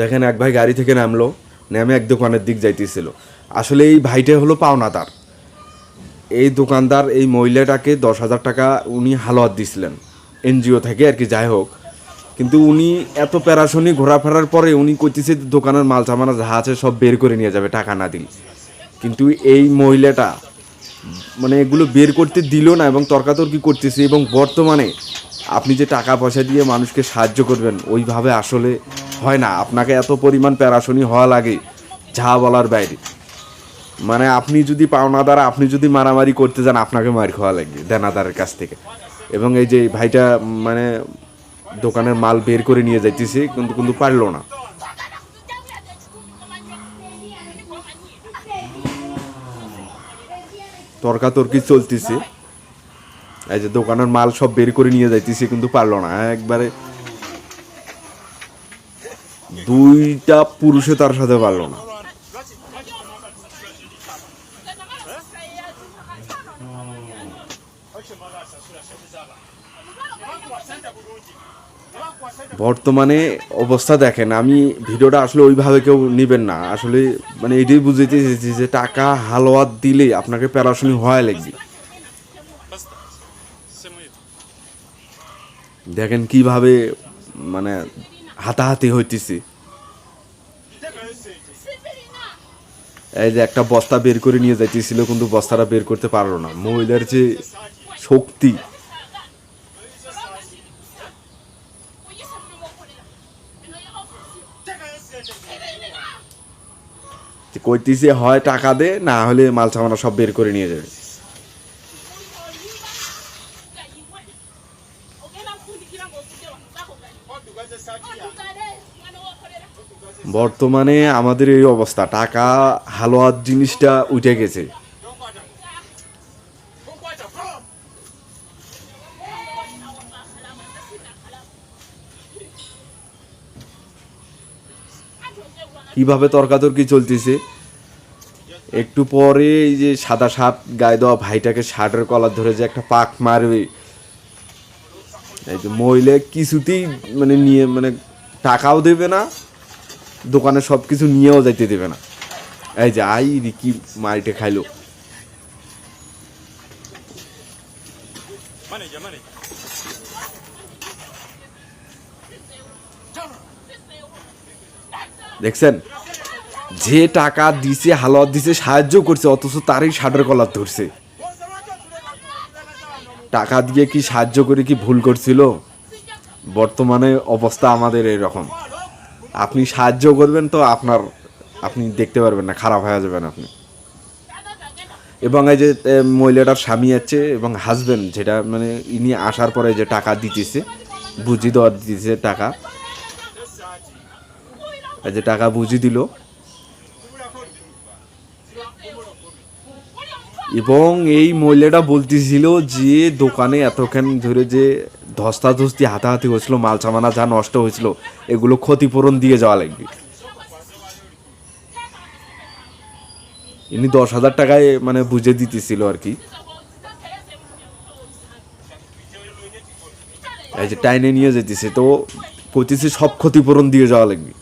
দেখেন এক ভাই গাড়ি থেকে নামলো, নেমে এক দোকানের দিক যাইতেছিল। আসলে এই ভাইটা হলো পাওনাদার। এই দোকানদার এই মহিলাটাকে 10,000 টাকা উনি হালুয়াত দিছিলেন এনজিও থেকে আর কি, যাই হোক। কিন্তু উনি এত প্যারাশনি ঘোরাফেরার পরে উনি কইতেছে দোকানের মাল সামানা যা আছে সব বের করে নিয়ে যাবে টাকা না দিলে। কিন্তু এই মহিলাটা মানে এগুলো বের করতে দিল না এবং তর্কাতর্কি করতেছে। এবং বর্তমানে আপনি যে টাকা পয়সা দিয়ে মানুষকে সাহায্য করবেন ওইভাবে আসলে হয় না। আপনাকে এত পরিমাণ প্যারাশনি হওয়া লাগে যা বলার বাইরে। মানে আপনি যদি পাওনাদার, আপনি যদি মারামারি করতে যান আপনাকে মার খাওয়া লাগবে দেনাদারের কাছ থেকে। এবং এই যে ভাইটা মানে দোকানের মাল বের করে নিয়ে যাইতেছে কিন্তু কিন্তু পারলো না। তর্কাতর্কি চলতেছে। এই যে দোকানের মাল সব বের করে নিয়ে যাইতেছে কিন্তু পারলো না। একবারে দুইটা পুরুষে তার সাথে পারলো না। বর্তমানে অবস্থা দেখেন, আমি ভিডিওটা আসলে ওইভাবে কেউ নেবেন না। আসলে মানে এটাই বুঝাইতে চেয়েছি যে টাকা হালুয়াত দিলে আপনাকে প্যারাশনি হওয়া লাগবে। দেখেন কিভাবে মানে হাতাহাতি হইতেছে। এই যে একটা বস্তা বের করে নিয়ে যাইতেছিল কিন্তু বস্তাটা বের করতে পারলো না। মহিলার যে শক্তি, কইতেছে হয় টাকা দে, না হলে মাল সামানা সব বের করে নিয়ে যাবে। বর্তমানে আমাদের এই অবস্থা, টাকা হালুয়াত জিনিসটা উঠে গেছে। কিভাবে তর্কাতর্কি চলতেছে। একটু পরে এই যে সাদা শার্ট গায়ে দেওয়া ভাইটাকে শার্টের কলার ধরে যে একটা পাক মারবে, এই যে মহিলা কিছুতেই মানে নিয়ে মানে টাকাও দেবে না, দোকানে সব কিছু নিয়েও যাইতে দেবে না। এই যে আই কি মারিটে খাইলো। দেখছেন, যে টাকা দিছে হালুয়াত দিছে সাহায্য করছে অথচ তারই শার্টের কলার ধরছে। টাকা দিয়ে কি সাহায্য করে কি ভুল করছিল? বর্তমানে অবস্থা আমাদের এরকম। আপনি সাহায্য করবেন তো আপনি দেখতে পারবেন না, খারাপ হয়ে যাবেন আপনি। এবং এই যে মহিলাটার স্বামী আছে এবং হাজবেন্ড, যেটা মানে ইনি আসার পরে যে টাকা দিতেছে, বুঝি দেওয়া দিতেছে টাকা, এই যে টাকা বুঝি দিল। এবং এই মহিলাটা বলতেছিল যে দোকানে এতক্ষণ ধরে যে ধস্তাধস্তি হাতাহাতি হয়েছিল, মাল সামানা যা নষ্ট হয়েছিল এগুলো ক্ষতিপূরণ দিয়ে যাওয়া লাগবে। ইনি 10,000 টাকায় মানে বুঝে দিতেছিল আর কি। এই যে টাইনে নিয়ে যেতেছে তো কইতেছে সব ক্ষতিপূরণ দিয়ে যাওয়া লাগবে।